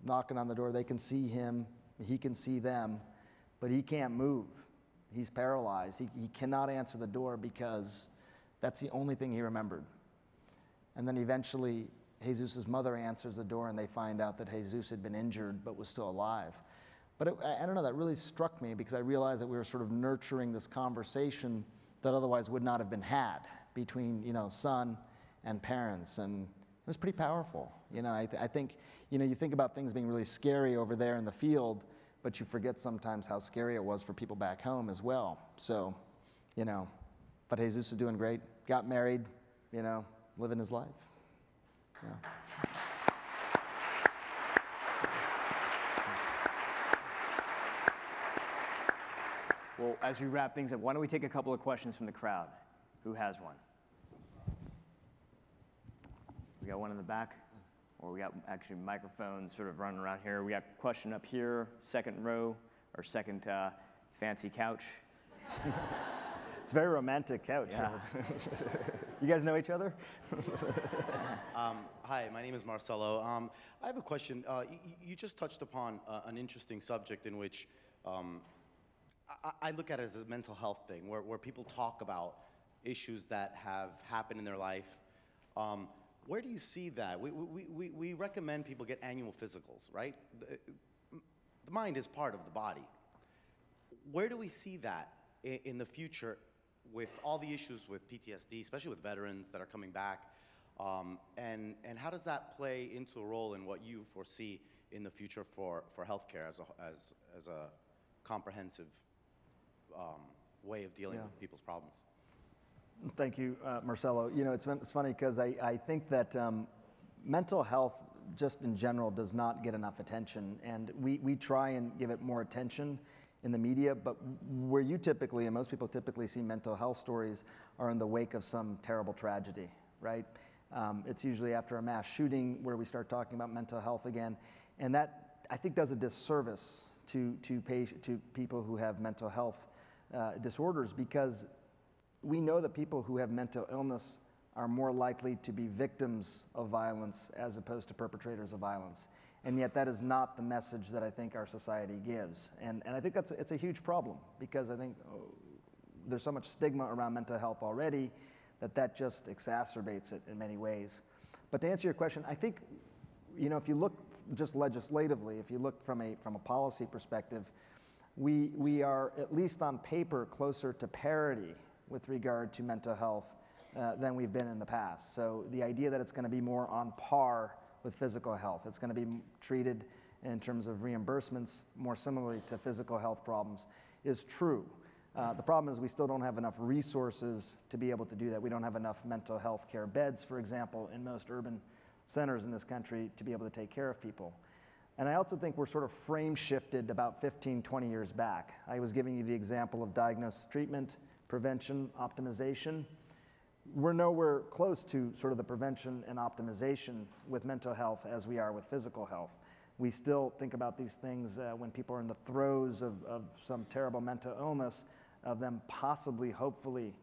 knocking on the door. They can see him, he can see them, but he can't move. He's paralyzed. He cannot answer the door because that's the only thing he remembered. And then eventually Jesus' mother answers the door and they find out that Jesus had been injured but was still alive. But I don't know, that really struck me because I realized that we were sort of nurturing this conversation that otherwise would not have been had between, son and parents. And it was pretty powerful. I think, you think about things being really scary over there in the field, but you forget sometimes how scary it was for people back home as well. So, but Jesus is doing great, got married, living his life. Yeah. Well, as we wrap things up, why don't we take a couple of questions from the crowd? Who has one? We got one in the back, or we got actually microphones sort of running around here. We got a question up here, second row, or second fancy couch. It's a very romantic couch. Yeah. You guys know each other? Hi, my name is Marcelo. I have a question. You just touched upon an interesting subject in which I look at it as a mental health thing, where people talk about issues that have happened in their life. Where do you see that? We recommend people get annual physicals, right? The mind is part of the body. Where do we see that in the future with all the issues with PTSD, especially with veterans that are coming back? And how does that play into a role in what you foresee in the future for healthcare as a comprehensive way of dealing with people's problems? Thank you, Marcelo. It's funny because I think that mental health just in general does not get enough attention, and we try and give it more attention in the media, but where you typically, and most people typically see mental health stories are in the wake of some terrible tragedy, right? It's usually after a mass shooting where we start talking about mental health again, and that, I think, does a disservice to people who have mental health disorders, because we know that people who have mental illness are more likely to be victims of violence as opposed to perpetrators of violence. And yet that is not the message that I think our society gives. And I think it's a huge problem, because I think there's so much stigma around mental health already that just exacerbates it in many ways. But to answer your question, I think, if you look just legislatively, if you look from a policy perspective, we are, at least on paper, closer to parity with regard to mental health than we've been in the past. So the idea that it's going to be more on par with physical health, it's going to be treated in terms of reimbursements more similarly to physical health problems, is true. The problem is we still don't have enough resources to be able to do that. We don't have enough mental health care beds, for example, in most urban centers in this country to be able to take care of people. And I also think we're sort of frame shifted about 15, 20 years back. I was giving you the example of diagnosis, treatment, prevention, optimization. We're nowhere close to sort of the prevention and optimization with mental health as we are with physical health. We still think about these things when people are in the throes of some terrible mental illness, of them possibly, hopefully,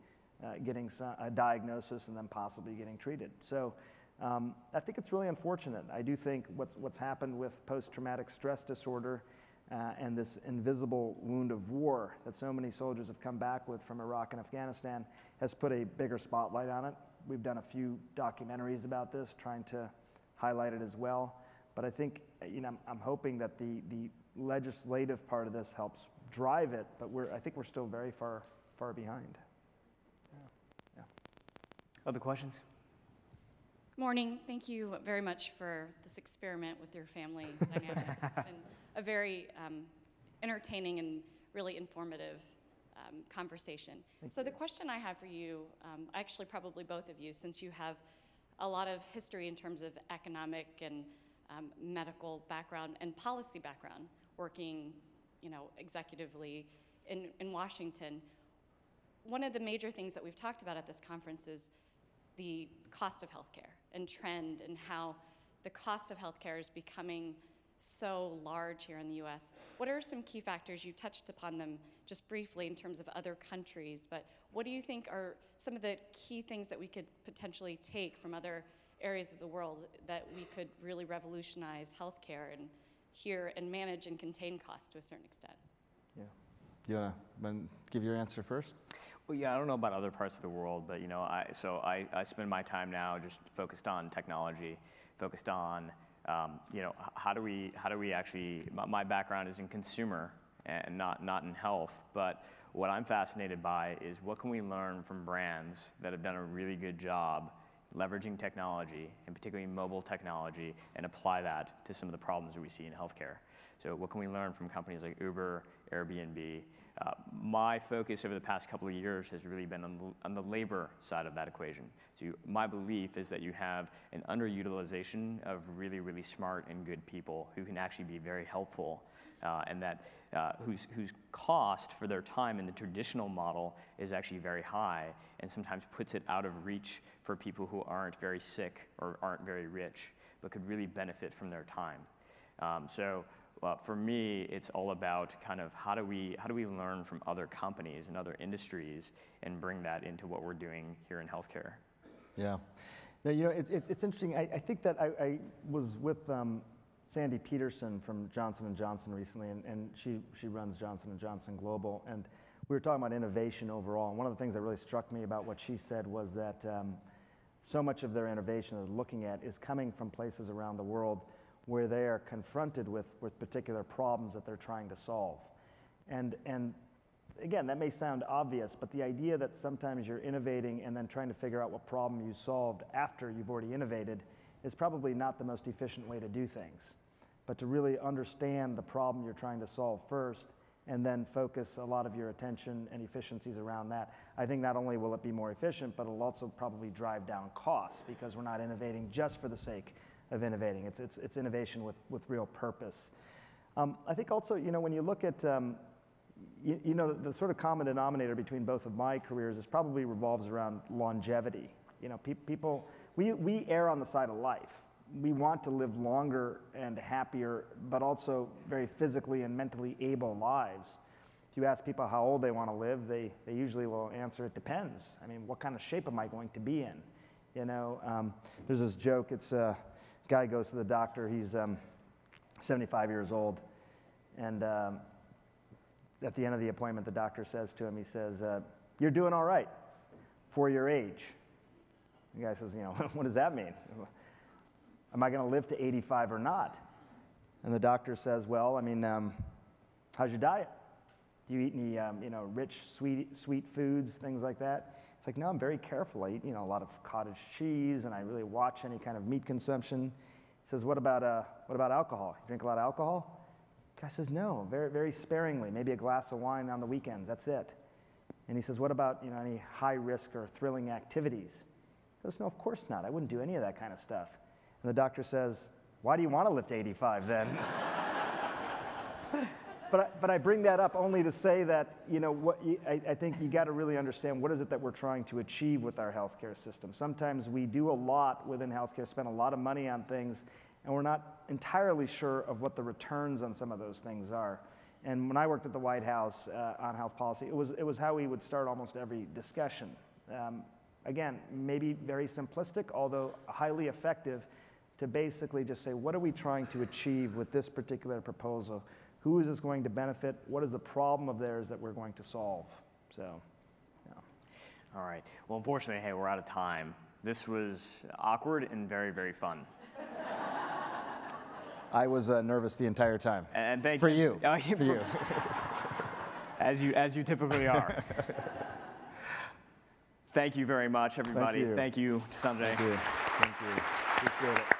getting a diagnosis and then possibly getting treated. So I think it's really unfortunate. I do think what's happened with post-traumatic stress disorder and this invisible wound of war that so many soldiers have come back with from Iraq and Afghanistan has put a bigger spotlight on it. We've done a few documentaries about this, trying to highlight it as well. But I think, I'm hoping that the legislative part of this helps drive it, but I think we're still very far behind. Yeah. Other questions? Good morning. Thank you very much for this experiment with your family dynamic. It's been a very entertaining and really informative conversation. So the question I have for you, actually probably both of you, since you have a lot of history in terms of economic and medical background and policy background, working, executively in Washington. One of the major things that we've talked about at this conference is the cost of healthcare and trend, and how the cost of healthcare is becoming so large here in the US. What are some key factors? You touched upon them just briefly in terms of other countries, but what do you think are some of the key things that we could potentially take from other areas of the world that we could really revolutionize healthcare and here and manage and contain costs to a certain extent? Yeah. You want to give your answer first? Well, yeah, I don't know about other parts of the world, but I spend my time now just focused on technology, focused on how do we actually. My background is in consumer and not in health, but what I'm fascinated by is what can we learn from brands that have done a really good job leveraging technology, and particularly mobile technology, and apply that to some of the problems that we see in healthcare. So what can we learn from companies like Uber, Airbnb? My focus over the past couple of years has really been on the labor side of that equation. So my belief is that you have an underutilization of really, really smart and good people who can actually be very helpful, and that whose cost for their time in the traditional model is actually very high, and sometimes puts it out of reach for people who aren't very sick or aren't very rich, but could really benefit from their time. For me, it's all about kind of how do we learn from other companies and other industries and bring that into what we're doing here in healthcare. Yeah. Now, it's interesting. I think that I was with Sandy Peterson from Johnson & Johnson recently, and she runs Johnson & Johnson Global, and we were talking about innovation overall. And one of the things that really struck me about what she said was that so much of their innovation they're looking at is coming from places around the world where they are confronted with particular problems that they're trying to solve. And again, that may sound obvious, but the idea that sometimes you're innovating and then trying to figure out what problem you solved after you've already innovated is probably not the most efficient way to do things. But to really understand the problem you're trying to solve first and then focus a lot of your attention and efficiencies around that, I think not only will it be more efficient, but it'll also probably drive down costs, because we're not innovating just for the sake of innovating. It's innovation with real purpose. I think also, when you look at, the sort of common denominator between both of my careers is probably revolves around longevity. People, we err on the side of life. We want to live longer and happier, but also very physically and mentally able lives. If you ask people how old they want to live, they usually will answer, it depends. I mean, what kind of shape am I going to be in? There's this joke, it's guy goes to the doctor, he's 75 years old, and at the end of the appointment, the doctor says to him, he says, you're doing all right for your age. The guy says, what does that mean? Am I going to live to 85 or not? And the doctor says, well, I mean, how's your diet? Do you eat any, rich, sweet foods, things like that? It's like, no, I'm very careful. I eat, a lot of cottage cheese, and I really watch any kind of meat consumption. He says, what about alcohol? You drink a lot of alcohol? The guy says, no, very, very sparingly, maybe a glass of wine on the weekends, that's it. And he says, what about, any high risk or thrilling activities? He goes, no, of course not. I wouldn't do any of that kind of stuff. And the doctor says, why do you want to live to 85 then? But I bring that up only to say that, I think you got to really understand what is it that we're trying to achieve with our healthcare system. Sometimes we do a lot within healthcare, spend a lot of money on things, and we're not entirely sure of what the returns on some of those things are. And when I worked at the White House on health policy, it was how we would start almost every discussion. Again, maybe very simplistic, although highly effective, to basically just say, what are we trying to achieve with this particular proposal? Who is this going to benefit? What is the problem of theirs that we're going to solve? So, yeah. All right. Well, unfortunately, hey, we're out of time. This was awkward and very, very fun. I was nervous the entire time. And thank for you. For you. As you typically are. Thank you very much, everybody. Thank you, Sanjay. Thank you. Appreciate it.